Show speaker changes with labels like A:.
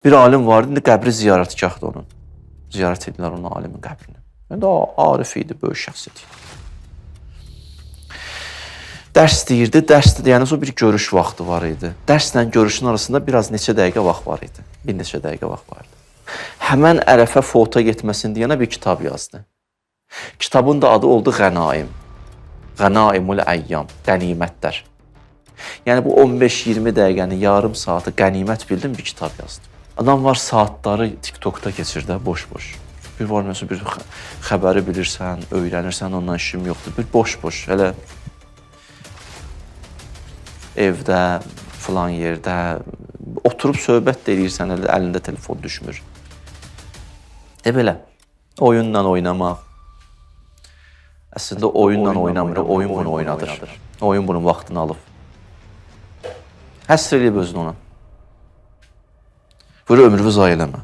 A: Bir alim vardı, indi qəbri ziyarətgahdı onun. Ziyarət edilər onun alimin qəbrini. İndi arif idi, böyük şəxsiyyət idi. Dərs deyirdi, dərs deyəndən sonra bir görüş vaxtı var idi. Dərslə görüşün arasında biraz neçə dəqiqə vaxt var idi. Bir neçə dəqiqə vaxt var idi. Həmən ərəfə fota getməsin deyənə bir kitab yazdı. Kitabın da adı oldu Qənaim. Qənaimul əyyam, qənimətlər. Yəni bu 15-20 dəqiqəni, yarım saatı qənimət bildim bir kitab yazdı. Adam var saatları TikTokda keçir də boş-boş. Bir var məsələn bir xəbəri bilirsən, öyrənirsən, ondan işim yoxdur. Bir boş-boş, elə evdə, filan yerdə oturub söhbət də edirsən, əlində telefon düşmür. Belə, oyunla oynamaq. Əslində oyunla oynamır, oyun bunu oynadır. Oyun bunun vaxtını alıb. Həsr edib özünü ona. Böyle ömrünü zayi eləmə.